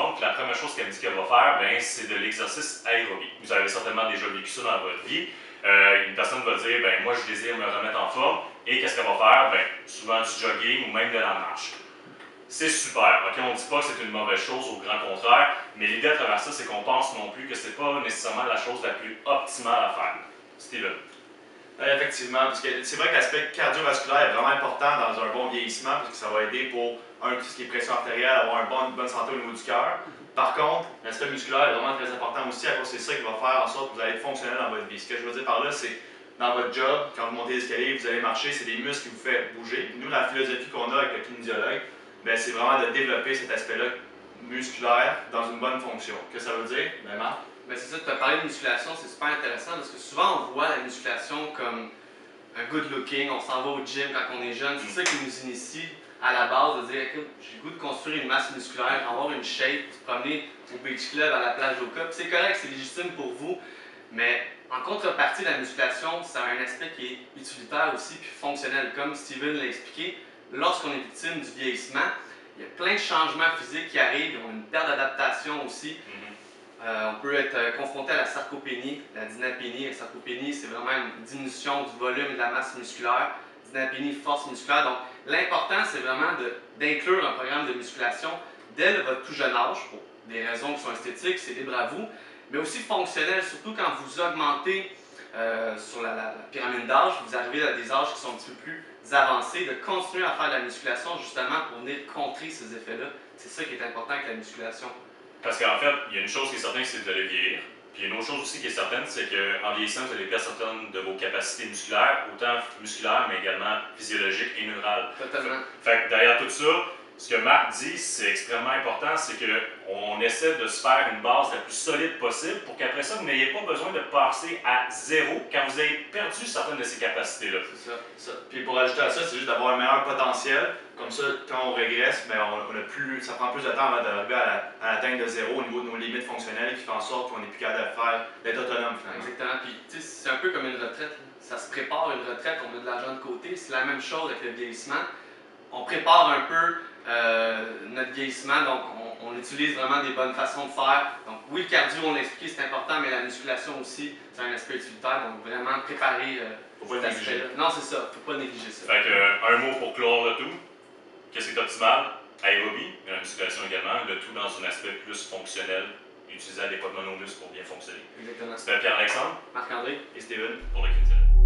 forme. Puis la première chose qu'elle dit qu'elle va faire, c'est de l'exercice aérobie. Vous avez certainement déjà vécu ça dans votre vie. Une personne va dire, moi je désire me remettre en forme. Et qu'est-ce qu'elle va faire? Souvent du jogging ou même de la marche. C'est super, ok? On ne dit pas que c'est une mauvaise chose, au grand contraire, mais l'idée à travers ça, c'est qu'on pense non plus que c'est pas nécessairement la chose la plus optimale à faire. Steven. Effectivement, parce que c'est vrai que l'aspect cardiovasculaire est vraiment important dans un bon vieillissement, parce que ça va aider pour, tout ce qui est pression artérielle, avoir une bonne santé au niveau du cœur. Par contre, l'aspect musculaire est vraiment très important aussi, à cause c'est ça qui va faire en sorte que vous allez être fonctionnel dans votre vie. Ce que je veux dire par là, c'est dans votre job, quand vous montez l'escalier, vous allez marcher, c'est des muscles qui vous font bouger. Nous, la philosophie qu'on a avec le kinésiologue, c'est vraiment de développer cet aspect-là musculaire dans une bonne fonction. Qu'est-ce que ça veut dire? Marc? C'est ça, tu as parlé de musculation, c'est super intéressant parce que souvent on voit la musculation comme un good looking, on s'en va au gym quand on est jeune, c'est ça qui nous initie à la base de dire écoute, j'ai le goût de construire une masse musculaire, avoir une shape, se promener au beach club, à la plage au Cap. C'est correct, c'est légitime pour vous, mais en contrepartie de la musculation, ça a un aspect qui est utilitaire aussi puis fonctionnel. Comme Steven l'a expliqué, lorsqu'on est victime du vieillissement, il y a plein de changements physiques qui arrivent, on a une perte d'adaptation aussi. On peut être confronté à la sarcopénie, la dynapénie. La sarcopénie, c'est vraiment une diminution du volume et de la masse musculaire. Dynapénie, force musculaire. Donc, l'important, c'est vraiment d'inclure un programme de musculation dès votre tout jeune âge, pour des raisons qui sont esthétiques, c'est libre à vous, mais aussi fonctionnel, surtout quand vous augmentez sur la pyramide d'âge, vous arrivez à des âges qui sont un petit peu plus avancés, de continuer à faire de la musculation justement pour venir contrer ces effets-là. C'est ça qui est important avec la musculation. Parce qu'en fait, il y a une chose qui est certaine, c'est que vous allez vieillir. Puis il y a une autre chose aussi qui est certaine, c'est qu'en vieillissant, vous allez perdre certaines de vos capacités musculaires, autant musculaires, mais également physiologiques et neurales. Totalement. Fait que derrière tout ça, ce que Marc dit, c'est extrêmement important, c'est qu'on essaie de se faire une base la plus solide possible pour qu'après ça, vous n'ayez pas besoin de passer à zéro quand vous avez perdu certaines de ces capacités-là. C'est ça. Puis pour ajouter à ça, c'est juste d'avoir un meilleur potentiel. Comme ça, quand on régresse, ça prend plus de temps avant d'arriver à l'atteinte de zéro au niveau de nos limites fonctionnelles qui fait en sorte qu'on n'est plus capable d'être autonome finalement. Exactement. Puis c'est un peu comme une retraite. Ça se prépare une retraite, on met de l'argent de côté. C'est la même chose avec le vieillissement. On prépare un peu notre vieillissement, donc on utilise vraiment des bonnes façons de faire. Donc oui, le cardio, on l'a expliqué, c'est important, mais la musculation aussi, c'est un aspect utilitaire, donc vraiment préparer faut pas négliger. Non, c'est ça, faut pas négliger ça. Fait que, un mot pour clore le tout. Qu'est-ce qui est optimal? Aérobie, mais la musculation également, le tout dans un aspect plus fonctionnel, utiliser adéquatement nos muscles pour bien fonctionner. Exactement. C'était Pierre-Alexandre, Marc-André et Steven pour le Kinésiologue.